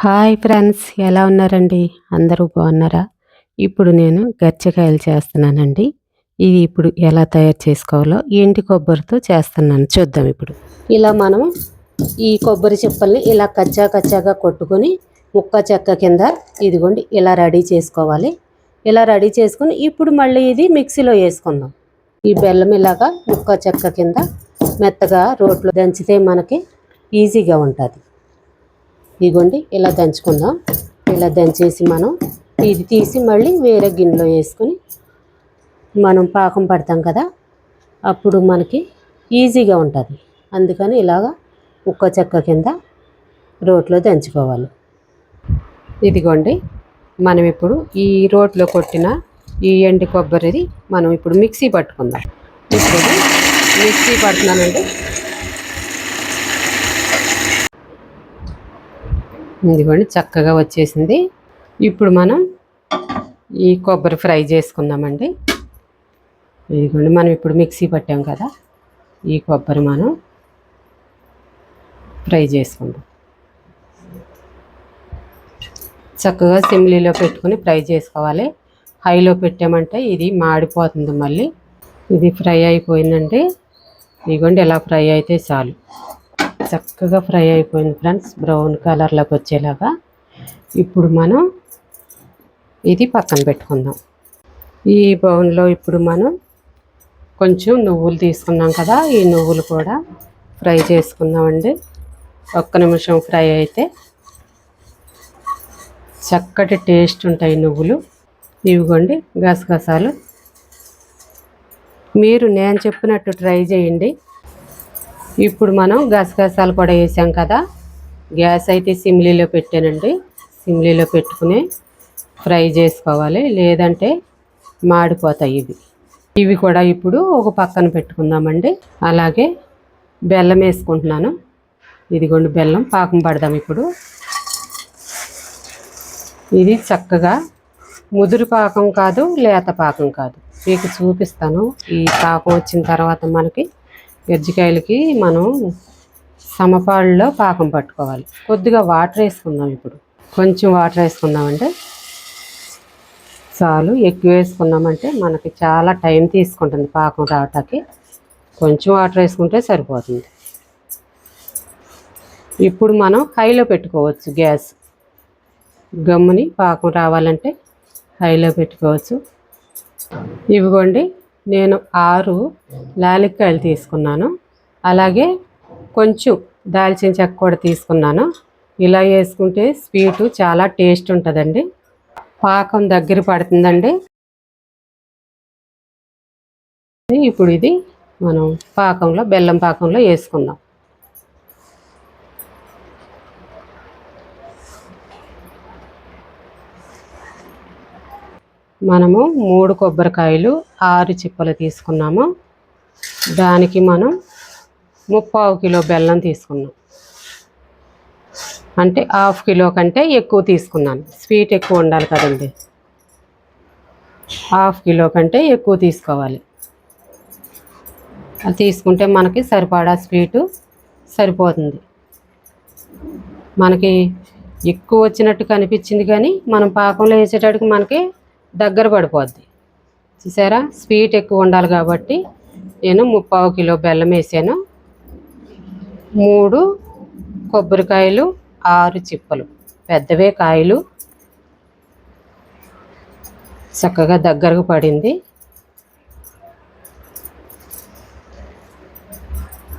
Hi friends, ఎలా ఉన్నారండి? అందరూ బాగున్నారా? ఇప్పుడు నేను గచ్చకాయలు చేస్తున్నానండి. ఇది ఇప్పుడు ఎలా తయారు చేసుకోవాలో ఎండు కొబ్బరితో చేస్తున్నాను, చూద్దాం ఇప్పుడు. ఇలా మనం ఈ కొబ్బరి చిప్పల్ని ఇలా కచ్చాగా కొట్టుకొని ముక్క చెక్క కింద ఇదిగోండి ఇలా రెడీ చేసుకోవాలి. ఇలా రెడీ చేసుకుని ఇప్పుడు మళ్ళీ ఇది మిక్సీలో వేసుకుందాం. ఈ బెల్లం ఇలాగా ముక్క చెక్క కింద మెత్తగా రోట్లో దంచితే మనకి ఈజీగా ఉంటుంది. ఇదిగోండి ఇలా దంచుకుందాం. ఇలా దంచేసి మనం ఇది తీసి మళ్ళీ వేరే గిన్నెలో వేసుకొని మనం పాకం పడతాం కదా, అప్పుడు మనకి ఈజీగా ఉంటుంది. అందుకని ఇలాగా ముక్క చెక్క కింద రోట్లో దంచుకోవాలి. ఇదిగోండి మనం ఇప్పుడు ఈ రోట్లో కొట్టిన ఈ ఎండు కొబ్బరిది మనం ఇప్పుడు మిక్సీ పట్టుకుందాం. ఇప్పుడు మిక్సీ పడుతున్నానండి. ఇదిగోండి చక్కగా వచ్చేసింది. ఇప్పుడు మనం ఈ కొబ్బరి ఫ్రై చేసుకుందామండి. ఇదిగోండి మనం ఇప్పుడు మిక్సీ పట్టాం కదా, ఈ కొబ్బరి మనం ఫ్రై చేసుకుందాం. చక్కగా సిమ్లీలో పెట్టుకుని ఫ్రై చేసుకోవాలి. హైలో పెట్టామంటే ఇది మాడిపోతుంది. మళ్ళీ ఇది ఫ్రై అయిపోయిందండి. ఇదిగోండి ఇలా ఫ్రై అయితే చాలు. చక్కగా ఫ్రై అయిపోయింది ఫ్రెండ్స్, బ్రౌన్ కలర్లోకి వచ్చేలాగా. ఇప్పుడు మనం ఇది పక్కన పెట్టుకుందాం. ఈ బౌన్లో ఇప్పుడు మనం కొంచెం నువ్వులు తీసుకున్నాం కదా, ఈ నువ్వులు కూడా ఫ్రై చేసుకుందామండి. ఒక్క నిమిషం ఫ్రై అయితే చక్కటి టేస్ట్ ఉంటాయి నువ్వులు. ఇవిగోండి గసగసాలు. మీరు నేను చెప్పినట్టు ట్రై చేయండి. ఇప్పుడు మనం గసగసాలు కూడా వేసాం కదా, గ్యాస్ అయితే సిమ్లీలో పెట్టానండి. సిమ్లీలో పెట్టుకుని ఫ్రై చేసుకోవాలి, లేదంటే మాడిపోతాయి ఇవి కూడా ఇప్పుడు ఒక పక్కన పెట్టుకుందామండి. అలాగే బెల్లం వేసుకుంటున్నాను. ఇదిగోండి బెల్లం పాకం పడదాం ఇప్పుడు. ఇది చక్కగా ముదురు పాకం కాదు, లేత పాకం కాదు, మీకు చూపిస్తాను. ఈ పాకం వచ్చిన తర్వాత మనకి గజ్జికాయలకి మనం సమపాళ్ళలో పాకం పట్టుకోవాలి. కొద్దిగా వాటర్ వేసుకుందాం. ఇప్పుడు కొంచెం వాటర్ వేసుకుందామంటే చాలు. ఎక్కువ వేసుకున్నామంటే మనకి చాలా టైం తీసుకుంటుంది పాకం రావటానికి. కొంచెం వాటర్ వేసుకుంటే సరిపోతుంది. ఇప్పుడు మనం హైలో పెట్టుకోవచ్చు గ్యాస్. గమ్ముని పాకం రావాలంటే హైలో పెట్టుకోవచ్చు. ఇవిగోండి నేను 6 లాలిక్కాయలు తీసుకున్నాను. అలాగే కొంచెం దాల్చిన చెక్క కూడా తీసుకున్నాను. ఇలా వేసుకుంటే స్వీటు చాలా టేస్ట్ ఉంటుందండి. పాకం దగ్గర పడుతుందండి. ఇప్పుడు ఇది మనం పాకంలో బెల్లం పాకంలో వేసుకుందాం. మనము 3 కొబ్బరికాయలు 6 చిప్పలు తీసుకున్నాము. దానికి మనం 3/4 కిలో బెల్లం తీసుకున్నాం. అంటే 1/2 కిలో కంటే ఎక్కువ తీసుకున్నాను. స్వీట్ ఎక్కువ ఉండాలి కదండి, 1/2 కిలో కంటే ఎక్కువ తీసుకోవాలి. అది తీసుకుంటే మనకి సరిపడా స్వీటు సరిపోతుంది. మనకి ఎక్కువ వచ్చినట్టు కనిపించింది, కానీ మనం పాకంలో వేసేటట్టుకు మనకి దగ్గర పడిపోద్ది. చూసారా, స్వీట్ ఎక్కువ ఉండాలి కాబట్టి నేను 3/4 కిలో బెల్లం వేసాను. 3 కొబ్బరికాయలు 6 చిప్పలు, పెద్దవే కాయలు. చక్కగా దగ్గరకు పడింది.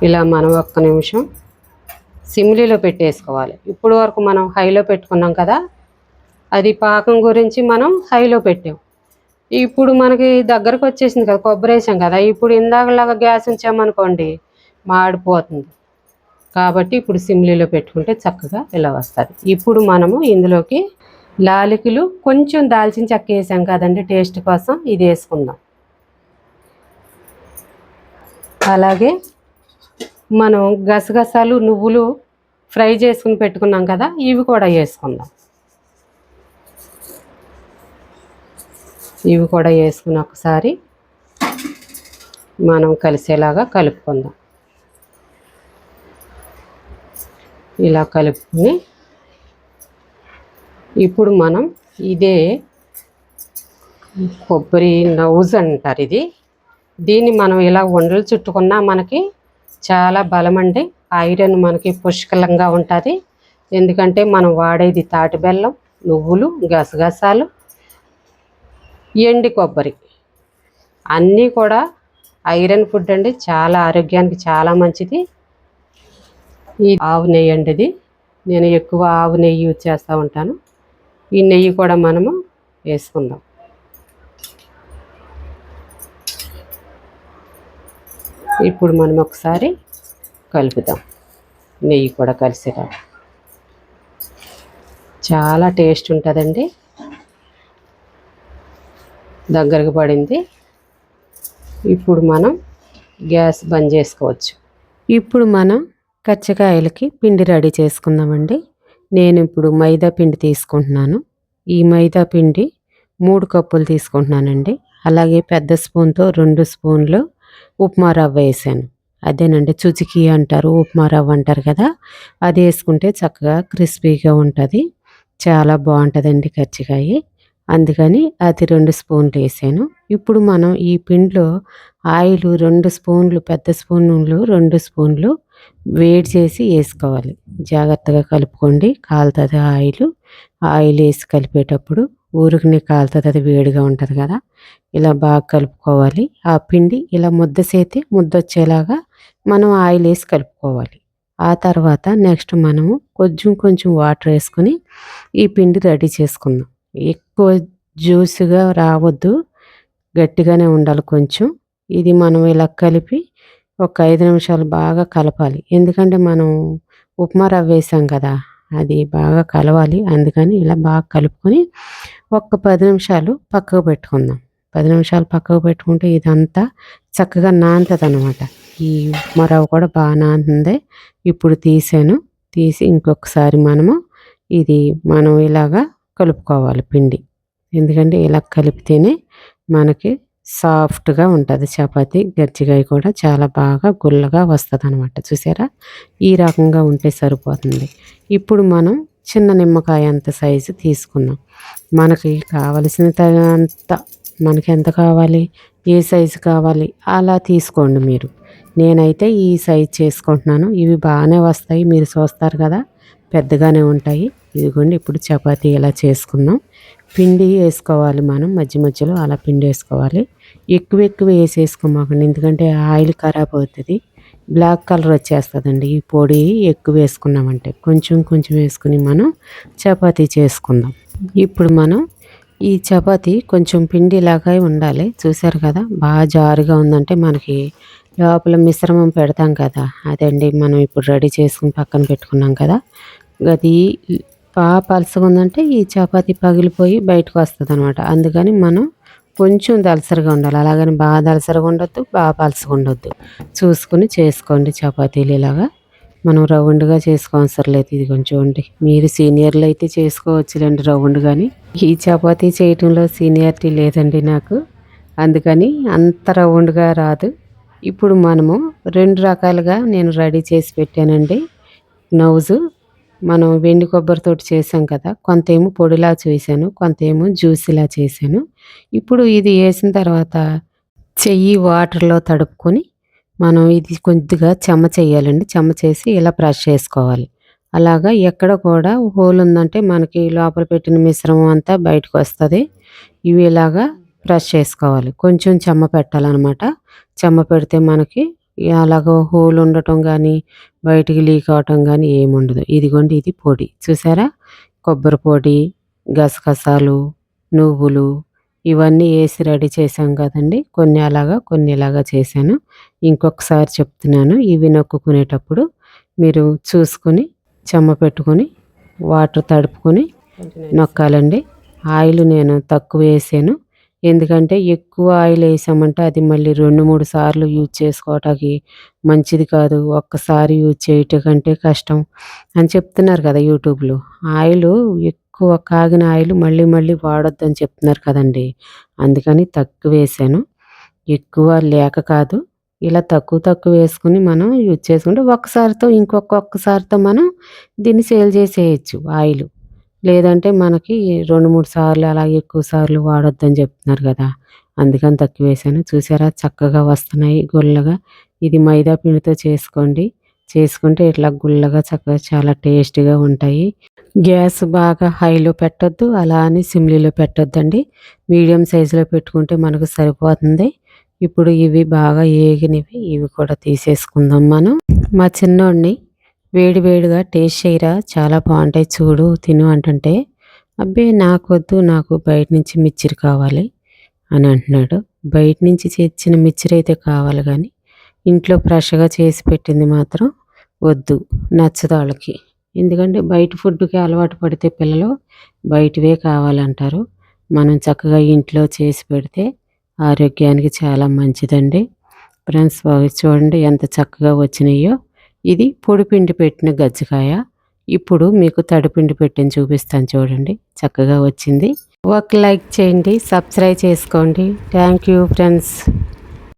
ఇలా మనం ఒక్క నిమిషం సిమ్లీలో పెట్టేసుకోవాలి. ఇప్పుడు వరకు మనం హైలో పెట్టుకున్నాం కదా, అది పాకం గురించి మనం హైలో పెట్టాం. ఇప్పుడు మనకి దగ్గరకు వచ్చేసింది కదా, కొబ్బరి వేసాం కదా. ఇప్పుడు ఇందాకలాగా గ్యాస్ ఉంచామనుకోండి మాడిపోతుంది. కాబట్టి ఇప్పుడు సిమ్లీలో పెట్టుకుంటే చక్కగా ఇలా వస్తుంది. ఇప్పుడు మనము ఇందులోకి లాలికలు కొంచెం దాల్చిన చెక్క వేసాం కదండి, టేస్ట్ కోసం ఇది వేసుకుందాం. అలాగే మనం గసగసాలు నువ్వులు ఫ్రై చేసుకుని పెట్టుకున్నాం కదా, ఇవి కూడా వేసుకుందాం. ఇవి కూడా వేసుకుని ఒకసారి మనం కలిసేలాగా కలుపుకుందాం. ఇలా కలుపుకొని ఇప్పుడు మనం ఇదే కొబ్బరి నౌజ్ అంటారు ఇది. దీన్ని మనం ఇలా ఉండలు చుట్టుకున్నా మనకి చాలా బలం అండి. ఐరన్ మనకి పుష్కలంగా ఉంటుంది. ఎందుకంటే మనం వాడేది తాటి బెల్లం, నువ్వులు, గసగసాలు, ఎండి కొబ్బరి అన్నీ కూడా ఐరన్ ఫుడ్ అండి. చాలా ఆరోగ్యానికి చాలా మంచిది. ఈ ఆవు నెయ్యి అండి ఇది. నేను ఎక్కువ ఆవు నెయ్యి యూజ్ చేస్తూ ఉంటాను. ఈ నెయ్యి కూడా మనము వేసుకుందాం. ఇప్పుడు మనం ఒకసారి కలుపుదాం. నెయ్యి కూడా కలిసేలా చాలా టేస్ట్ ఉంటుందండి. దగ్గరకు పడింది. ఇప్పుడు మనం గ్యాస్ బంద్ చేసుకోవచ్చు. ఇప్పుడు మనం కచ్చకాయలకి పిండి రెడీ చేసుకుందామండి. నేను ఇప్పుడు మైదా పిండి తీసుకుంటున్నాను. ఈ మైదా పిండి 3 కప్పులు తీసుకుంటున్నానండి. అలాగే పెద్ద స్పూన్తో 2 స్పూన్లు ఉప్మా రవ్వ వేసాను. అదేనండి చుచికి అంటారు, ఉప్మా రవ్వ అంటారు కదా. అది వేసుకుంటే చక్కగా క్రిస్పీగా ఉంటుంది. చాలా బాగుంటుందండి కజ్జికాయ. అందుకని అది 2 స్పూన్లు వేసాను. ఇప్పుడు మనం ఈ పిండిలో ఆయిల్ 2 స్పూన్లు, పెద్ద స్పూన్లు 2 స్పూన్లు వేడి చేసి వేసుకోవాలి. జాగ్రత్తగా కలుపుకోండి, కాలుతుంది ఆయిల్. ఆయిల్ వేసి కలిపేటప్పుడు ఊరికనే కాలుతుంది, అది వేడిగా ఉంటుంది కదా. ఇలా బాగా కలుపుకోవాలి. ఆ పిండి ఇలా ముద్ద వచ్చేలాగా మనం ఆయిల్ వేసి కలుపుకోవాలి. ఆ తర్వాత నెక్స్ట్ మనము కొంచెం వాటర్ వేసుకొని ఈ పిండి రెడీ చేసుకుందాం. ఎక్కువ జ్యూస్గా రావద్దు, గట్టిగానే ఉండాలి కొంచెం. ఇది మనం ఇలా కలిపి ఒక 5 నిమిషాలు బాగా కలపాలి. ఎందుకంటే మనం ఉప్మా రవ్వ వేసాం కదా, అది బాగా కలవాలి. అందుకని ఇలా బాగా కలుపుకొని ఒక 10 నిమిషాలు పక్కకు పెట్టుకుందాం. 10 నిమిషాలు పక్కకు పెట్టుకుంటే ఇదంతా చక్కగా నానుతుంది అనమాట. ఈ ఉప్మా రవ్వ కూడా బాగా నానుతుంది. ఇప్పుడు తీసి ఇంకొకసారి మనం ఇలాగా కలుపుకోవాలి పిండి. ఎందుకంటే ఇలా కలిపితేనే మనకి సాఫ్ట్గా ఉంటుంది చపాతీ. గజ్జికాయ కూడా చాలా బాగా గుల్లగా వస్తుంది అనమాట. చూసారా, ఈ రకంగా ఉంటే సరిపోతుంది. ఇప్పుడు మనం చిన్న నిమ్మకాయ అంత సైజు తీసుకుందాం. మనకి కావలసినంత, మనకి ఎంత కావాలి, ఏ సైజు కావాలి అలా తీసుకోండి మీరు. నేనైతే ఈ సైజు చేసుకుంటున్నాను. ఇవి బాగానే వస్తాయి, మీరు చూస్తారు కదా, పెద్దగానే ఉంటాయి. ఇదిగోండి, ఇప్పుడు చపాతీ ఇలా చేసుకుందాం. పిండి వేసుకోవాలి మనం మధ్యలో అలా పిండి వేసుకోవాలి. ఎక్కువ వేసేసుకోమాకండి, ఎందుకంటే ఆయిల్ ఖరాబ్ అవుతుంది, బ్లాక్ కలర్ వచ్చేస్తుందండి. ఈ పొడి ఎక్కువ వేసుకున్నామంటే కొంచెం వేసుకుని మనం చపాతీ చేసుకుందాం. ఇప్పుడు మనం ఈ చపాతీ కొంచెం పిండిలాగా ఉండాలి. చూసారు కదా, బాగా జారుగా ఉందంటే మనకి లోపల మిశ్రమం పెడతాం కదా, అదండి మనం ఇప్పుడు రెడీ చేసుకుని పక్కన పెట్టుకున్నాం కదా. అది బాగా పలసగా ఉందంటే ఈ చపాతీ పగిలిపోయి బయటకు వస్తుంది అనమాట. అందుకని మనం కొంచెం దలసరిగా ఉండాలి. అలాగని బాగా దలసరిగా ఉండొద్దు, బాగా పలసగా ఉండొద్దు. చూసుకుని చేసుకోండి చపాతీలు. ఇలాగా మనం రౌండ్గా చేసుకోవసరం లేదు. ఇది కొంచెం మీరు సీనియర్లు అయితే చేసుకోవచ్చులేండి రౌండ్. కానీ ఈ చపాతీ చేయటంలో సీనియారిటీ లేదండి నాకు, అందుకని అంత రౌండ్గా రాదు. ఇప్పుడు మనము 2 రకాలుగా నేను రెడీ చేసి పెట్టానండి నౌజు. మనం వెండి కొబ్బరితోటి చేసాం కదా, కొంతేమో పొడిలా చేశాను, కొంతేమో జ్యూసీలా చేశాను. ఇప్పుడు ఇది వేసిన తర్వాత చెయ్యి వాటర్లో తడుపుకొని మనం ఇది కొద్దిగా చెయ్యాలండి. చేసి ఇలా బ్రష్ చేసుకోవాలి. అలాగా ఎక్కడ కూడా హోల్ ఉందంటే మనకి లోపల పెట్టిన మిశ్రమం అంతా బయటకు వస్తుంది. ఇవి ఇలాగా బ్రష్ చేసుకోవాలి. కొంచెం చెమ్మ పెట్టాలన్నమాట. చెమ్మ పెడితే మనకి అలాగ హోల్ ఉండటం కానీ బయటికి లీక్ అవటం కానీ ఏముండదు. ఇదిగోండి, ఇది పొడి చూసారా, కొబ్బరి పొడి, గసగసాలు, నువ్వులు ఇవన్నీ వేసి రెడీ చేసాం కదండి. కొన్ని ఇలాగా చేశాను. ఇంకొకసారి చెప్తున్నాను, ఇవి నొక్కునేటప్పుడు మీరు చూసుకొని చెమ్మ పెట్టుకొని వాటర్ తడుపుకొని నొక్కాలండి. ఆయిల్ నేను తక్కువ వేసాను, ఎందుకంటే ఎక్కువ ఆయిల్ వేసామంటే అది మళ్ళీ 2-3 సార్లు యూజ్ చేసుకోవటానికి మంచిది కాదు. ఒక్కసారి యూజ్ చేయటం కంటే కష్టం అని చెప్తున్నారు కదా యూట్యూబ్లో. ఆయిల్ ఎక్కువ కాగిన ఆయిల్ మళ్ళీ వాడొద్దని చెప్తున్నారు కదండి. అందుకని తక్కువ వేసాను, ఎక్కువ లేక కాదు. ఇలా తక్కువ వేసుకుని మనం యూజ్ చేసుకుంటే ఒక్కసారితో మనం దీన్ని సేల్ చేసేయచ్చు ఆయిల్. లేదంటే మనకి 2, 3 సార్లు అలా ఎక్కువ సార్లు వాడొద్దని చెప్తున్నారు కదా! అందుకని తక్కువేశాను. చూసారా చక్కగా వస్తున్నాయి గుల్లగా. ఇది మైదా పిండితో చేసుకోండి. చేసుకుంటే ఇట్లా గుల్లగా చక్కగా చాలా టేస్టీగా ఉంటాయి. గ్యాస్ బాగా హైలో పెట్టొద్దు. అలా అని సిమ్‌లో పెట్టొద్దండి. మీడియం సైజులో పెట్టుకుంటే మనకు సరిపోతుంది. ఇప్పుడు ఇవి బాగా ఏగినవి. ఇవి కూడా తీసేసుకుందాం మనం. మా చిన్నోడిని వేడి వేడిగా టేస్ట్ చేయరా చాలా బాగుంటాయి చూడు తిను అంటుంటే, అబ్బే నాకొద్దు నాకు బయట నుంచి మిక్చర్ కావాలి అని అంటున్నాడు. బయట నుంచి తెచ్చిన మిక్చర్ అయితే కావాలి కానీ ఇంట్లో ఫ్రెష్‌గా చేసి పెట్టింది మాత్రం వద్దు. నచ్చదు ఆళ్ళకి. ఎందుకంటే బయట ఫుడ్‌కి అలవాటు పడితే పిల్లలు బయటివే కావాలంటారు. మనం చక్కగా ఇంట్లో చేసి పెడితే ఆరోగ్యానికి చాలా మంచిదండి. ఫ్రెండ్స్ చూడండి ఎంత చక్కగా వచ్చినాయో. ఇది పొడిపిండి పెట్టిన గజ్జికాయ. ఇప్పుడు మీకు తడిపిండి పెట్టింది చూపిస్తాను చూడండి. చక్కగా వచ్చింది. ఒక లైక్ చేయండి. సబ్స్క్రైబ్ చేసుకోండి. Thank you friends.